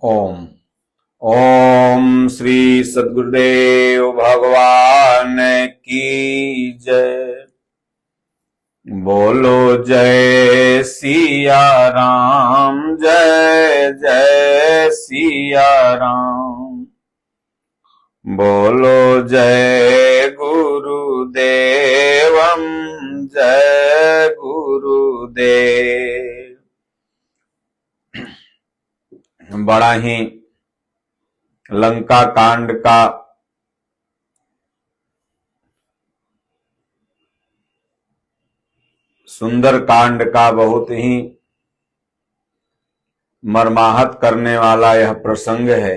ओम ओम श्री सद्गुरुदेव भगवान की जय। बोलो जय सिया राम, जय जय सिया राम। बोलो जय गुरुदेवम, जय गुरुदेव। बड़ा ही लंका कांड का सुंदर कांड का बहुत ही मर्माहत करने वाला यह प्रसंग है।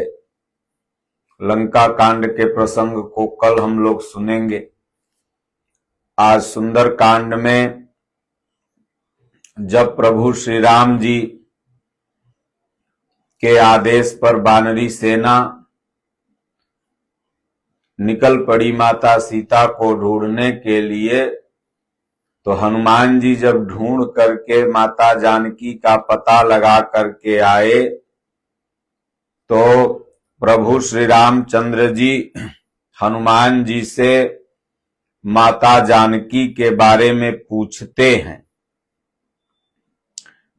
लंका कांड के प्रसंग को कल हम लोग सुनेंगे। आज सुंदर कांड में जब प्रभु श्री राम जी के आदेश पर वानरी सेना निकल पड़ी माता सीता को ढूंढने के लिए, तो हनुमान जी जब ढूंढ करके माता जानकी का पता लगा करके आए, तो प्रभु श्री रामचंद्र जी हनुमान जी से माता जानकी के बारे में पूछते हैं।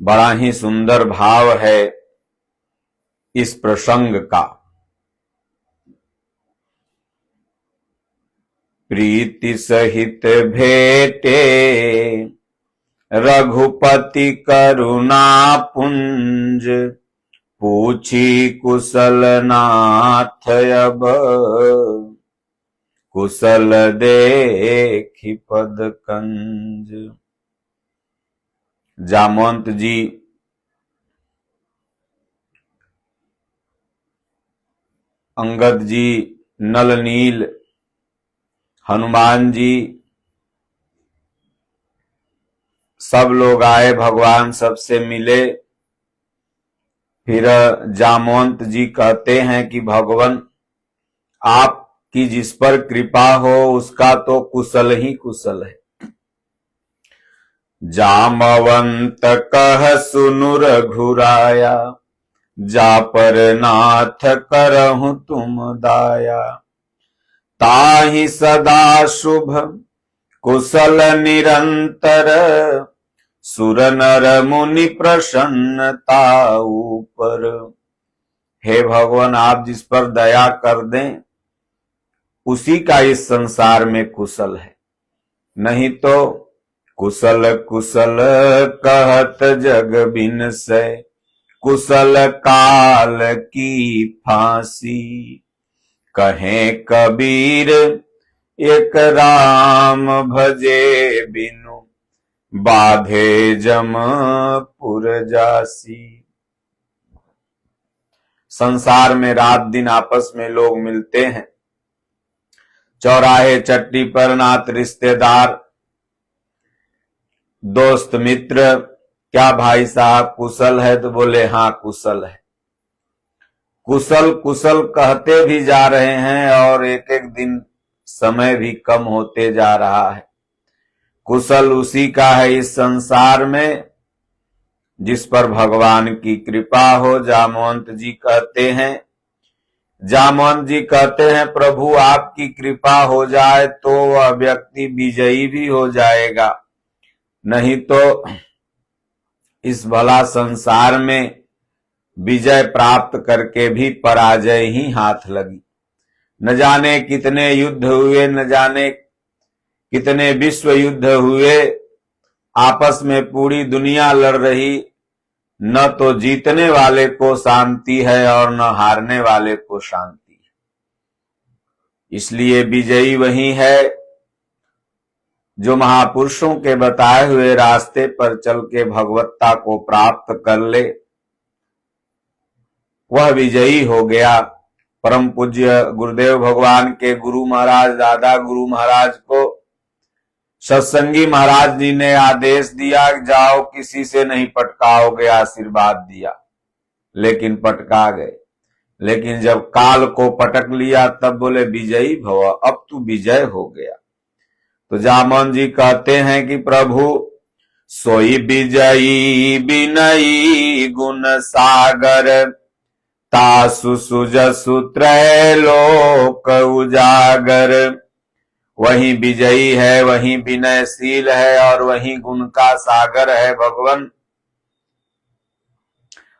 बड़ा ही सुंदर भाव है इस प्रसंग का। प्रीति सहित भेटे रघुपति करुणा पुंज, पूछी कुशल नाथ अब कुशल देखि पद कंज। जामवंत जी अंगद जी, नल नील, हनुमान जी सब लोग आए, भगवान सबसे मिले। फिर जामवंत जी कहते हैं कि भगवान आपकी जिस पर कृपा हो उसका तो कुशल ही कुशल है। जामवंत कह सुनु रघुराया, जा पर नाथ करहु तुम दाया। ताहि सदा शुभ कुशल निरंतर, सुर नर मुनि प्रसन्नता ऊपर। हे भगवान, आप जिस पर दया कर दें उसी का इस संसार में कुशल है, नहीं तो कुशल कुशल कहत जग बिनसै, कुशल काल की फांसी। कहें कबीर एक राम भजे बिनु, बाधे जम पुर जासी। संसार में रात दिन आपस में लोग मिलते हैं, चौराहे चट्टी पर नात रिश्तेदार दोस्त मित्र, क्या भाई साहब कुशल है? तो बोले हाँ कुशल है। कुशल कुशल कहते भी जा रहे हैं और एक एक दिन समय भी कम होते जा रहा है। कुशल उसी का है इस संसार में जिस पर भगवान की कृपा हो। जामवंत जी कहते हैं प्रभु आपकी कृपा हो जाए तो वह व्यक्ति विजयी भी हो जाएगा, नहीं तो इस भला संसार में विजय प्राप्त करके भी पराजय ही हाथ लगी। न जाने कितने युद्ध हुए, न जाने कितने विश्व युद्ध हुए, आपस में पूरी दुनिया लड़ रही, न तो जीतने वाले को शांति है और न हारने वाले को शांति है। इसलिए विजयी वही है जो महापुरुषों के बताए हुए रास्ते पर चल के भगवत्ता को प्राप्त कर ले, वह विजयी हो गया। परम पूज्य गुरुदेव भगवान के गुरु महाराज, दादा गुरु महाराज को सत्संगी महाराज जी ने आदेश दिया कि जाओ किसी से नहीं पटकाओगे, आशीर्वाद दिया, लेकिन पटका गए। लेकिन जब काल को पटक लिया तब बोले विजयी भव, अब तू विजय हो गया। तो जामवंत जी कहते हैं कि प्रभु सोई विजयी विनयी गुण सागर, तासु सुजसु त्रैलोक उजागर। वही विजयी है, वही विनयशील है और वही गुण का सागर है भगवान।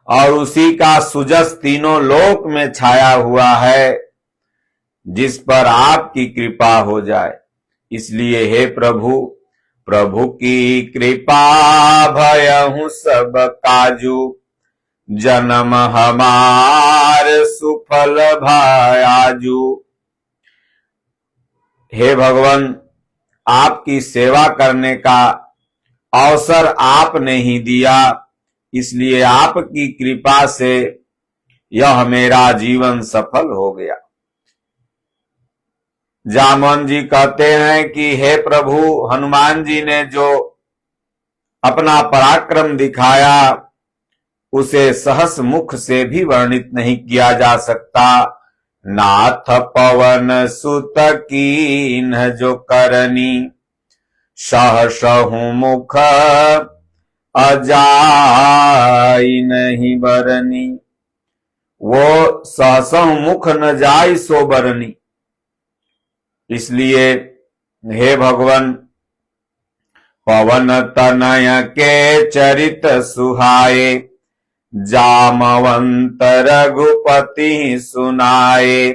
और उसी का सुजस तीनों लोक में छाया हुआ है, जिस पर आपकी कृपा हो जाए। इसलिए हे प्रभु, प्रभु की कृपा भयहु सब काजू। जन्म हमार सुफल भयाजू। हे भगवान, आपकी सेवा करने का अवसर आपने ही दिया, इसलिए आपकी कृपा से यह मेरा जीवन सफल हो गया। जामवन जी कहते हैं कि हे प्रभु, हनुमान जी ने जो अपना पराक्रम दिखाया उसे सहस मुख से भी वर्णित नहीं किया जा सकता। नाथ पवन सुत कीन्ह जो करनी, सहसहु मुख अजाई नहीं बरनी। वो सहसहु मुख न जाई सो बरनी। इसलिए हे भगवान, पवन तनय के चरित सुहाए, जामवंत रघुपति सुनाए।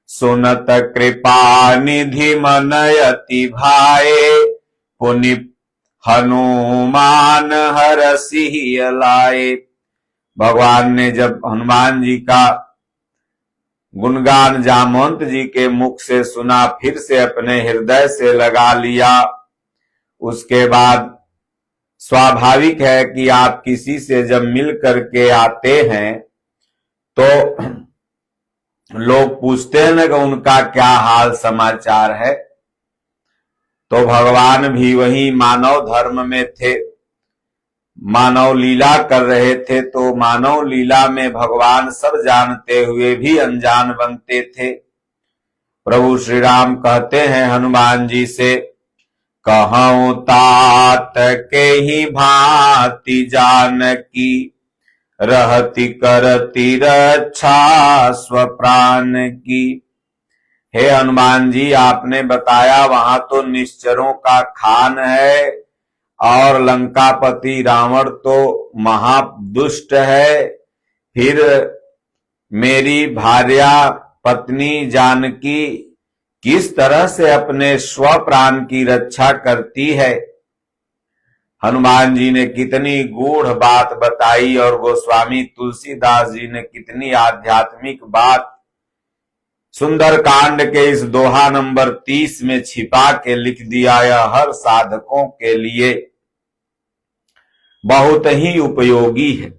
सुनत कृपा निधि मन अति भाए, पुनि हनुमान हरसि लाए। भगवान ने जब हनुमान जी का गुणगान जामवंत जी के मुख से सुना, फिर से अपने हृदय से लगा लिया। उसके बाद स्वाभाविक है कि आप किसी से जब मिल करके आते हैं तो लोग पूछते हैं ना कि उनका क्या हाल समाचार है। तो भगवान भी वही मानव धर्म में थे, मानव लीला कर रहे थे, तो मानव लीला में भगवान सब जानते हुए भी अनजान बनते थे। प्रभु श्री राम कहते हैं हनुमान जी से, कहूं तात के ही भांति जानकी, रहती करती रक्षा स्वप्राण की। हे हनुमान जी, आपने बताया वहां तो निश्चरों का खान है और लंकापति रावण तो महादुष्ट है। फिर मेरी भार्या पत्नी जानकी किस तरह से अपने स्वप्राण की रक्षा करती है। हनुमान जी ने कितनी गूढ़ बात बताई और गोस्वामी तुलसीदास जी ने कितनी आध्यात्मिक बात सुंदर कांड के इस दोहा नंबर 30 में छिपा के लिख दिया। यह हर साधकों के लिए बहुत ही उपयोगी है।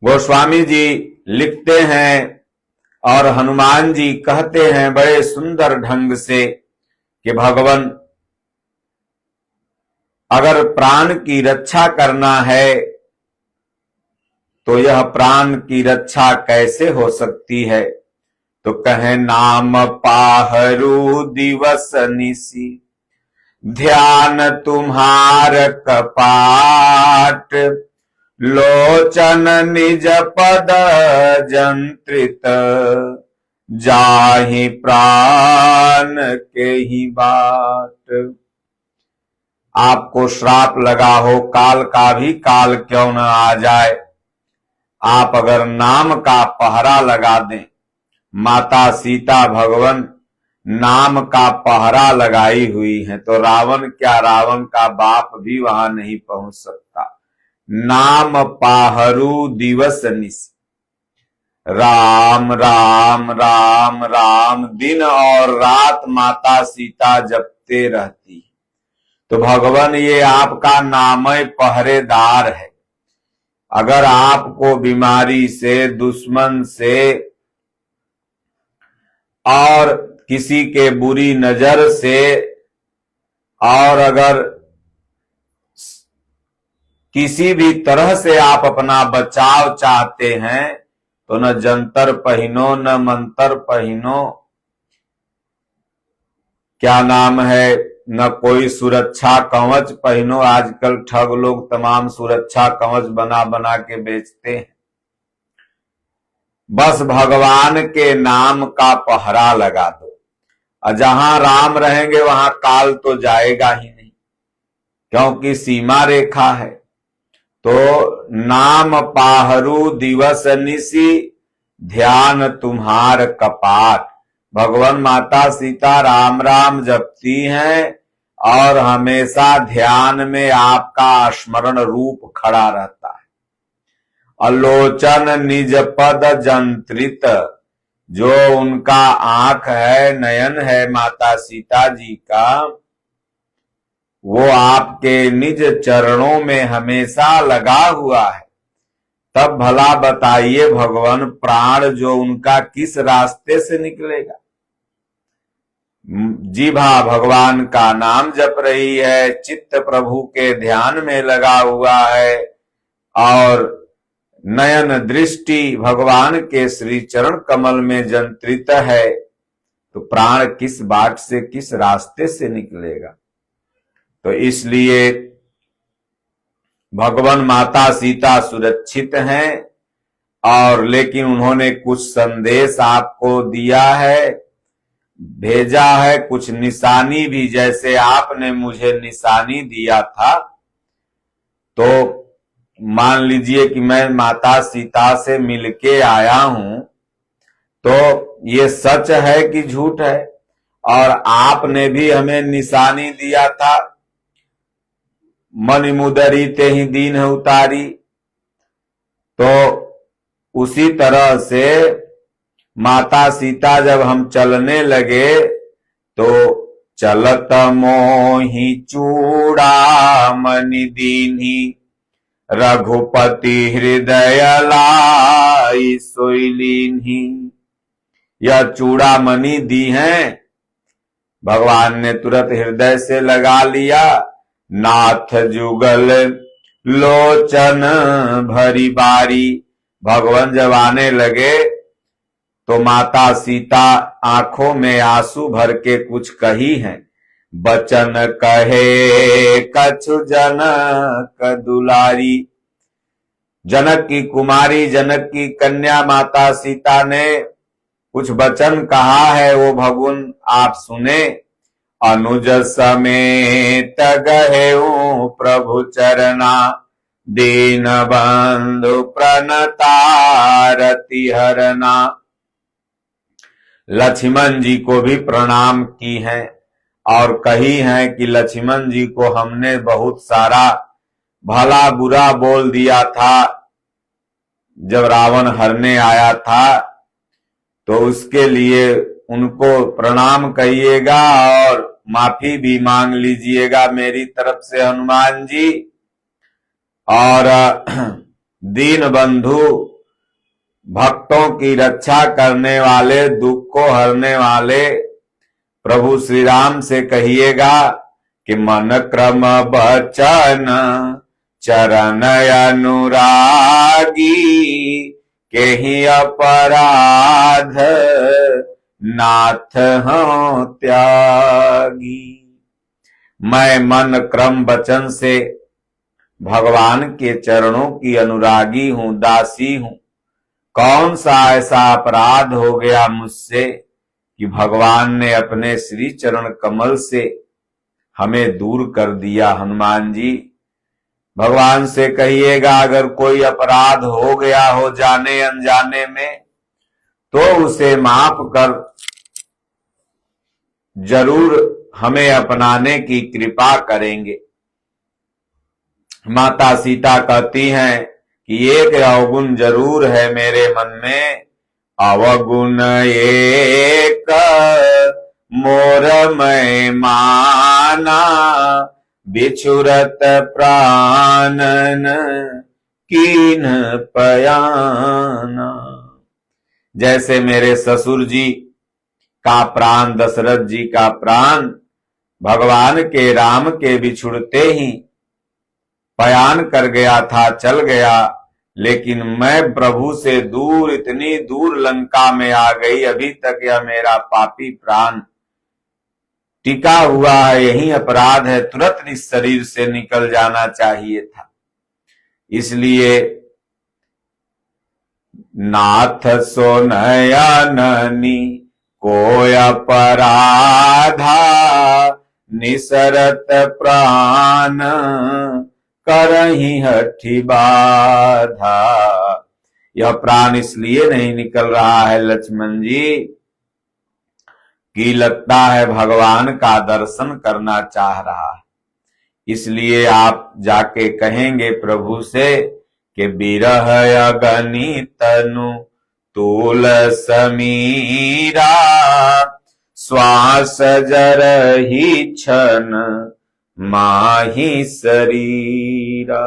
गोस्वामी जी लिखते हैं और हनुमान जी कहते हैं बड़े सुंदर ढंग से कि भगवान, अगर प्राण की रक्षा करना है तो यह प्राण की रक्षा कैसे हो सकती है। तो कहे नाम पाहरू दिवस निसी, ध्यान तुम्हार कपाट। लोचन निज पद जंत्रित, जाहि प्राण के ही बाट। आपको श्राप लगा हो, काल का भी काल क्यों न आ जाए, आप अगर नाम का पहरा लगा दें। माता सीता भगवान नाम का पहरा लगाई हुई है, तो रावण क्या, रावण का बाप भी वहां नहीं पहुंच सकता। नाम पाहरू दिवस निस, राम राम राम राम दिन और रात माता सीता जपते रहती। तो भगवान, ये आपका नामय पहरेदार है। अगर आपको बीमारी से, दुश्मन से और किसी के बुरी नजर से, और अगर किसी भी तरह से आप अपना बचाव चाहते हैं तो न जंतर पहिनो न मंतर पहिनो, क्या नाम है, न कोई सुरक्षा कवच पहिनो। आजकल ठग लोग तमाम सुरक्षा कवच बना बना के बेचते हैं। बस भगवान के नाम का पहरा लगा दो, और जहां राम रहेंगे वहां काल तो जाएगा ही नहीं, क्योंकि सीमा रेखा है। तो नाम पाहरू दिवस निसी, ध्यान तुम्हार कपाट। भगवान माता सीता राम राम जपती हैं और हमेशा ध्यान में आपका स्मरण रूप खड़ा रहता है। अलोचन निज पद जंत्रित, जो उनका आंख है, नयन है माता सीता जी का, वो आपके निज चरणों में हमेशा लगा हुआ है। तब भला बताइए भगवान, प्राण जो उनका किस रास्ते से निकलेगा। जीभा भगवान का नाम जप रही है, चित्त प्रभु के ध्यान में लगा हुआ है, और नयन दृष्टि भगवान के श्री चरण कमल में जंत्रित है, तो प्राण किस बाट से, किस रास्ते से निकलेगा। तो इसलिए भगवान माता सीता सुरक्षित हैं, और लेकिन उन्होंने कुछ संदेश आपको दिया है, भेजा है, कुछ निशानी भी, जैसे आपने मुझे निशानी दिया था। तो मान लीजिए कि मैं माता सीता से मिलके आया हूं, तो ये सच है कि झूठ है। और आपने भी हमें निशानी दिया था, मन मुदरी ते ही दीन है उतारी। तो उसी तरह से माता सीता जब हम चलने लगे, तो चलत मोहि चूड़ामणि दीन्ही, रघुपति हृदय लाई सोई लीन्ही। यह चूड़ामणि दी हैं, भगवान ने तुरंत हृदय से लगा लिया। नाथ जुगल लोचन भरी बारी, भगवान जब आने लगे तो माता सीता आंखों में आंसू भर के कुछ कही हैं। बचन कहे कछु जनक दुलारी, जनक की कुमारी, जनक की कन्या माता सीता ने कुछ वचन कहा है, वो भगवान आप सुने। अनुज समेत गहेऊ प्रभु चरना, दीन बंधु प्रणतारति हरना। लक्ष्मण जी को भी प्रणाम की हैं, और कही हैं कि लक्ष्मण जी को हमने बहुत सारा भला बुरा बोल दिया था जब रावण हरने आया था, तो उसके लिए उनको प्रणाम कहिएगा और माफी भी मांग लीजिएगा मेरी तरफ से हनुमान जी। और दीन बंधु, भक्तों की रक्षा करने वाले, दुख को हरने वाले प्रभु श्री राम से कहिएगा कि मन क्रम बचन चरण अनुरागी, केहि अपराध नाथ हूं त्यागी। मैं मन क्रम वचन से भगवान के चरणों की अनुरागी हूं, दासी हूं। कौन सा ऐसा अपराध हो गया मुझसे कि भगवान ने अपने श्री चरण कमल से हमें दूर कर दिया। हनुमान जी, भगवान से कहिएगा अगर कोई अपराध हो गया हो जाने अनजाने में, तो उसे माफ कर जरूर हमें अपनाने की कृपा करेंगे। माता सीता कहती हैं कि एक अवगुण जरूर है मेरे मन में, अवगुण एक मोर मैं माना, बिछुरत प्राणन कीन पयाना। जैसे मेरे ससुर जी का प्राण, दशरथ जी का प्राण भगवान के राम के बिछुड़ते ही पयान कर गया था, चल गया, लेकिन मैं प्रभु से दूर, इतनी दूर लंका में आ गई, अभी तक यह मेरा पापी प्राण टिका हुआ है, यही अपराध है, तुरंत इस शरीर से निकल जाना चाहिए था। इसलिए नाथ सो नयननी कोय अपराधा, निसरत प्राण करही हठि बाधा। यह प्राण इसलिए नहीं निकल रहा है लक्ष्मण जी कि लगता है भगवान का दर्शन करना चाह रहा है, इसलिए आप जाके कहेंगे प्रभु से कि विरह अगनी तनु तूल समीरा, श्वास जरहि क्षण माहि शरीरा।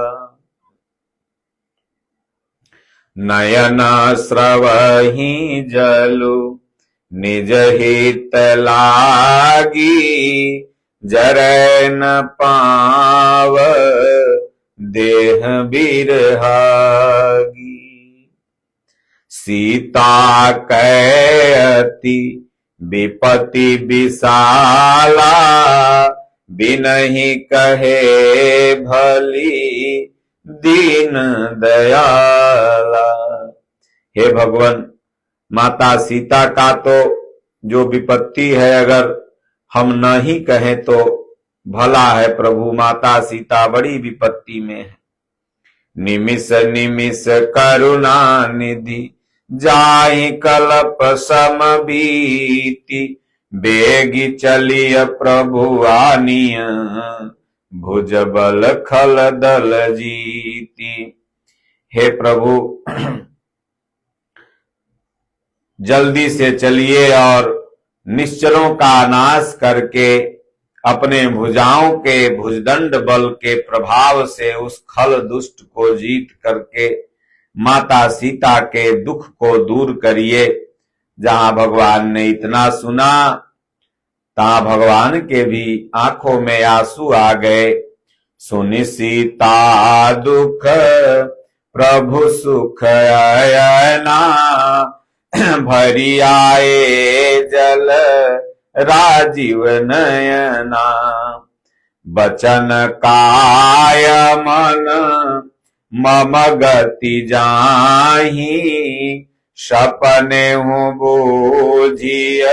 नयन स्रवहि जलु निज हित लागी, जरै न पाव देह बिरहागी। सीता कैति विपति विशाला, बिनहि कहे भली दीन दयाला। हे भगवान, माता सीता का तो जो विपत्ति है अगर हम नहीं कहें तो भला है प्रभु, माता सीता बड़ी विपत्ति में है। निमिष निमिष करुणा निधि, जाहि कल्प सम बीति, बेगी चलिय प्रभु आनिय, भुज बल खल दल जीती। हे प्रभु जल्दी से चलिए और निश्चरों का नाश करके अपने भुजाओं के भुजदंड बल के प्रभाव से उस खल दुष्ट को जीत करके माता सीता के दुख को दूर करिए। जहां भगवान ने इतना सुना तहां भगवान के भी आंखों में आंसू आ गए। सुनि सीता दुख प्रभु सुख अयना, भरी आए जल राजीव नयना। बचन काय मन मम गति जाहि, सपने हूँ बूझिय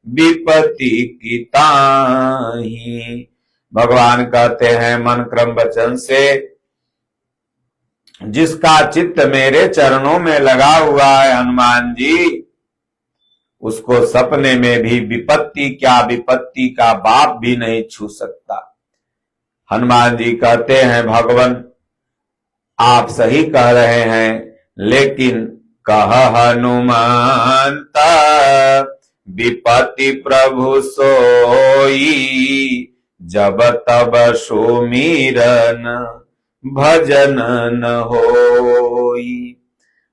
विपत्ति की ताहि। भगवान कहते हैं मन क्रम वचन से जिसका चित्त मेरे चरणों में लगा हुआ है हनुमान जी, उसको सपने में भी विपत्ति क्या विपत्ति का बाप भी नहीं छू सकता। हनुमान जी कहते हैं भगवान आप सही कह रहे हैं, लेकिन कह हनुमंत विपत्ति प्रभु सोई, जब तब सुमिरन भजन न होई।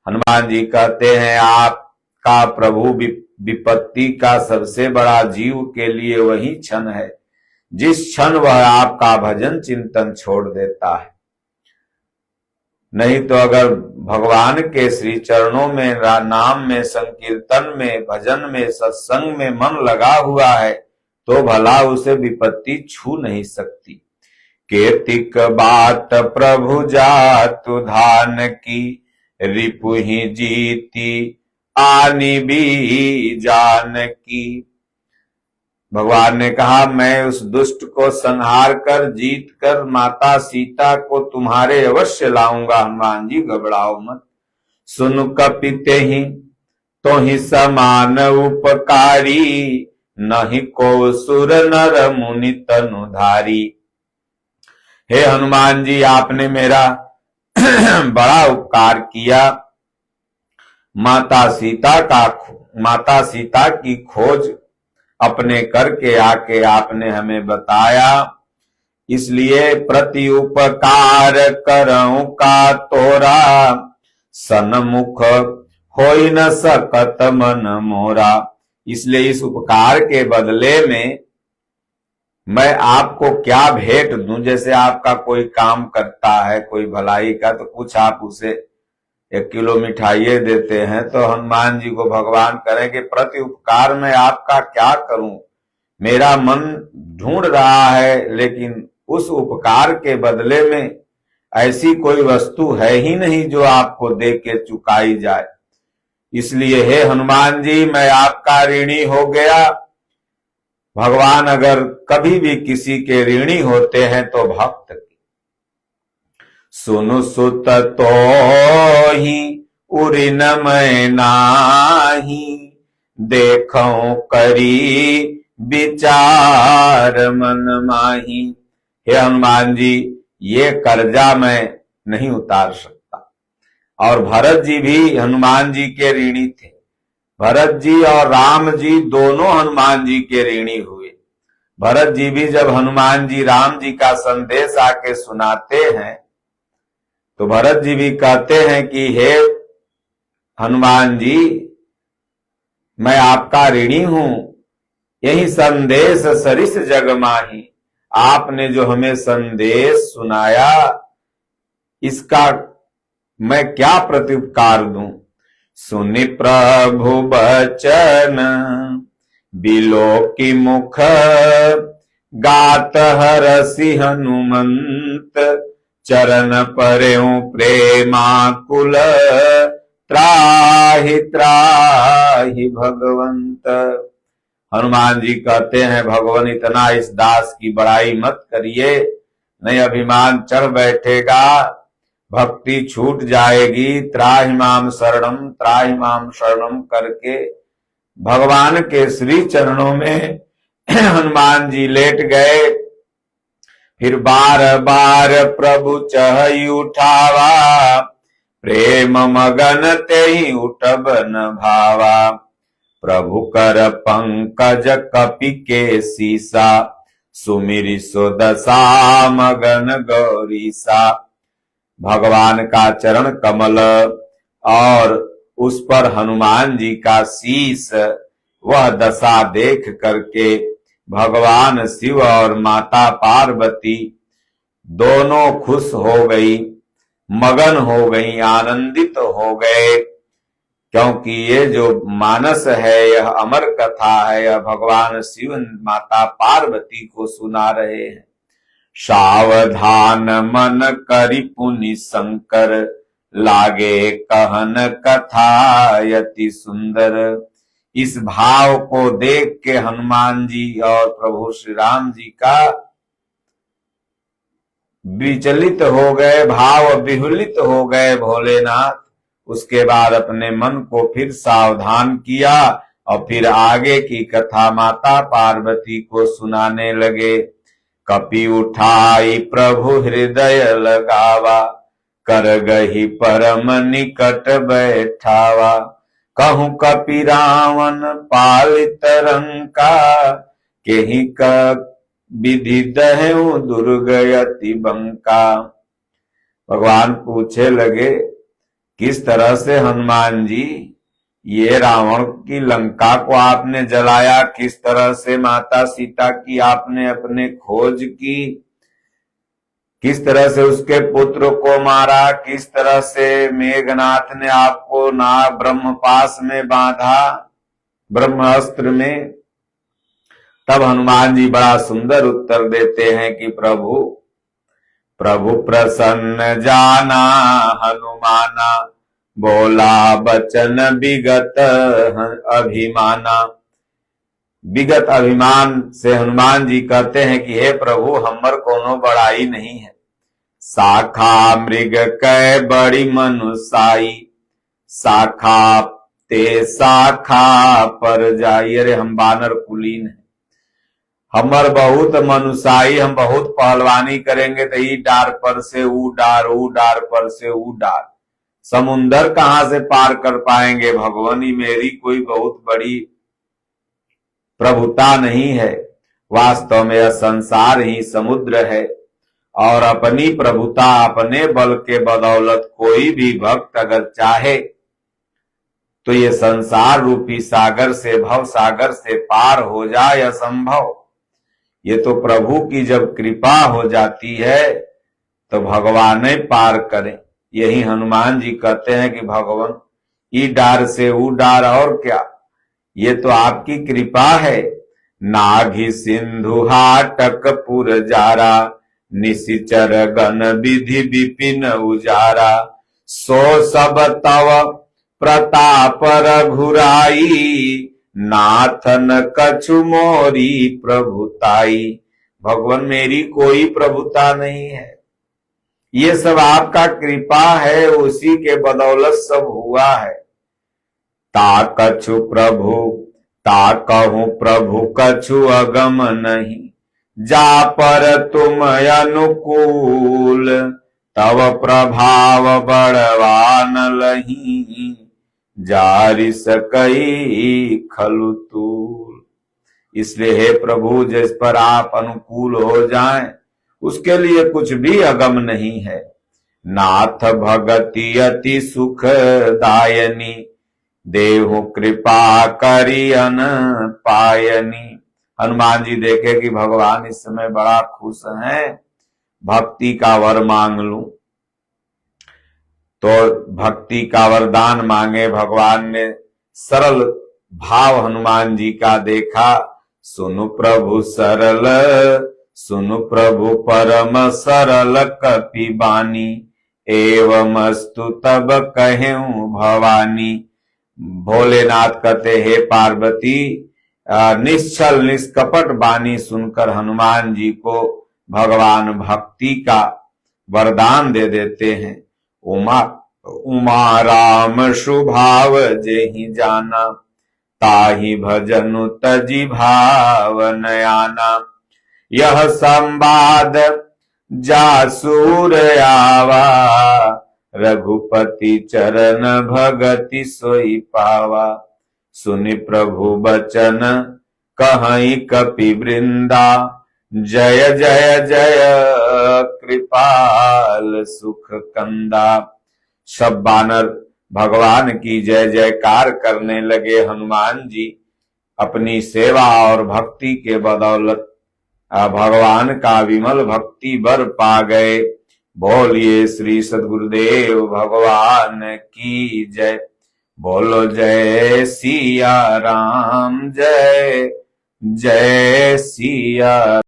हनुमान जी कहते हैं आपका प्रभु विपत्ति का सबसे बड़ा जीव के लिए वही क्षण है जिस क्षण वह आपका भजन चिंतन छोड़ देता है। नहीं तो अगर भगवान के श्री चरणों में नाम में संकीर्तन में भजन में सत्संग में मन लगा हुआ है तो भला उसे विपत्ति छू नहीं सकती। केतिक बात प्रभु जातु धान की, रिपुहि जीती आनी भी जान की। भगवान ने कहा मैं उस दुष्ट को संहार कर जीत कर माता सीता को तुम्हारे अवश्य लाऊंगा। हनुमान जी घबराओ मत। सुन कपिते ही तो ही समान उपकारी, नहीं को सुर नर मुनि तनुधारी। हे हनुमान जी आपने मेरा बड़ा उपकार किया। माता सीता की खोज अपने करके आके आपने हमें बताया, इसलिए प्रति उपकार करऊं का तोरा, सन्मुख होई न सकत मन मोरा। इसलिए इस उपकार के बदले में मैं आपको क्या भेंट दूं। जैसे आपका कोई काम करता है कोई भलाई का तो कुछ आप उसे 1 किलो मिठाई देते हैं, तो हनुमान जी को भगवान करें कि प्रति उपकार में आपका क्या करूं, मेरा मन ढूंढ रहा है लेकिन उस उपकार के बदले में ऐसी कोई वस्तु है ही नहीं जो आपको दे के चुकाई जाए। इसलिए हे हनुमान जी, मैं आपका ऋणी हो गया। भगवान अगर कभी भी किसी के ऋणी होते हैं तो भक्त की। सुनु सुत तो ही उरिन मैं नाही, देखो करी विचार मन माही। हे हनुमान जी, ये कर्जा मैं नहीं उतार सकता। और भरत जी भी हनुमान जी के ऋणी थे। भरत जी और राम जी दोनों हनुमान जी के ऋणी हुए। भरत जी भी जब हनुमान जी राम जी का संदेश आके सुनाते हैं तो भरत जी भी कहते हैं कि हे हनुमान जी, मैं आपका ऋणी हूं। यही संदेश सरिस जग माही, आपने जो हमें संदेश सुनाया इसका मैं क्या प्रत्युपकार दूं। सुनि प्रभु बचन बिलो की मुख, गात हरसि हनुमंत, चरण पर्यो प्रेमाकुल, त्राहि त्राहि भगवंत। हनुमान जी कहते हैं, भगवान इतना इस दास की बड़ाई मत करिए, नहीं अभिमान चढ़ बैठेगा, भक्ति छूट जाएगी। त्राहि माम शरणम करके भगवान के श्री चरणों में हनुमान जी लेट गए। फिर बार बार प्रभु चहि उठावा, प्रेम मगन तेहि उठब न भावा। प्रभु कर पंकज कपि के सीसा, सुमिरि सो दशा मगन गौरीसा। भगवान का चरण कमल और उस पर हनुमान जी का शीस, वह दशा देख करके भगवान शिव और माता पार्वती दोनों खुश हो गई, मगन हो गई, आनंदित हो गए। क्योंकि ये जो मानस है यह अमर कथा है, यह भगवान शिव माता पार्वती को सुना रहे हैं। सावधान मन करि पुनि शंकर, लागे कहन कथा यति सुंदर। इस भाव को देख के हनुमान जी और प्रभु श्री राम जी का विचलित हो गए, भाव विहुलित हो गए भोलेनाथ। उसके बाद अपने मन को फिर सावधान किया और फिर आगे की कथा माता पार्वती को सुनाने लगे। कपि उठाई प्रभु हृदय लगावा, कर गही परम निकट बैठावा। कहूं कपि रावण पालित रंका, केहि का विधि दहु दुर्गयति बंका। भगवान पूछे लगे, किस तरह से हनुमान जी ये रावण की लंका को आपने जलाया, किस तरह से माता सीता की आपने अपने खोज की, किस तरह से उसके पुत्र को मारा, किस तरह से मेघनाथ ने आपको नाग ब्रह्मपाश में बांधा, ब्रह्मास्त्र में। तब हनुमान जी बड़ा सुंदर उत्तर देते हैं कि प्रभु प्रसन्न जाना हनुमाना, बोला बचन विगत अभिमाना। विगत अभिमान से हनुमान जी कहते हैं कि हे प्रभु, हमर कोनो बड़ाई नहीं है। शाखा मृग कै बड़ी मनुसाई, शाखा ते शाखा पर जाई। अरे हम बानर कुलीन है, हमर बहुत मनुसाई, हम बहुत पहलवानी करेंगे तो ई डार पर से ऊ डार, ऊ डार पर से ऊ डार, समुंदर कहां से पार कर पाएंगे भगवान। मेरी कोई बहुत बड़ी प्रभुता नहीं है, वास्तव में यह संसार ही समुद्र है। और अपनी प्रभुता अपने बल के बदौलत कोई भी भक्त अगर चाहे तो ये संसार रूपी सागर से, भव सागर से पार हो जाए असंभव। ये तो प्रभु की जब कृपा हो जाती है तो भगवान ही पार करें। यही हनुमान जी कहते हैं कि भगवान ई डार से ऊ डार, और क्या, ये तो आपकी कृपा है। नाघि सिंधु हाटक पुर जारा, निशिचर गण विधि विपिन उजारा। सो सब तव प्रताप रघुराई, नाथन कछु मोरी प्रभुताई। भगवान मेरी कोई प्रभुता नहीं है, ये सब आपका कृपा है, उसी के बदौलत सब हुआ है। ता कछु प्रभु ता कहूं प्रभु कछु अगम नहीं, जा पर तुम अनुकूल, तव प्रभाव बड़वान लही, जारि सकई खलु तूल। इसलिए हे प्रभु, जिस पर आप अनुकूल हो जाएं उसके लिए कुछ भी अगम नहीं है। नाथ भगति अति सुखदायनी, देहु कृपा करियन पायनी। हनुमान जी देखे कि भगवान इस समय बड़ा खुश हैं, भक्ति का वर मांग लूं, तो भक्ति का वरदान मांगे। भगवान ने सरल भाव हनुमान जी का देखा। सुनु प्रभु सरल, सुनु प्रभु परम सरल कपि बानी, एवमस्तु तब कहें भवानी। भोलेनाथ कहते, हे पार्वती, निश्चल निष्कपट बानी सुनकर हनुमान जी को भगवान भक्ति का वरदान दे देते हैं। उमा राम शुभाव जेहि जाना, ताहि भजनु तजि भाव नयाना। यह संवाद जासूर आवा, रघुपति चरण भगति सोई पावा। सुनि प्रभु बचन कहीं कपि वृंदा, जय जय जय कृपाल सुख कंदा। सब बानर भगवान की जय जयकार करने लगे। हनुमान जी अपनी सेवा और भक्ति के बदौलत भगवान का विमल भक्ति बर पा गए। बोलिए श्री सद्गुरुदेव भगवान की जय। बोलो जय सिया राम, जय जय सिया।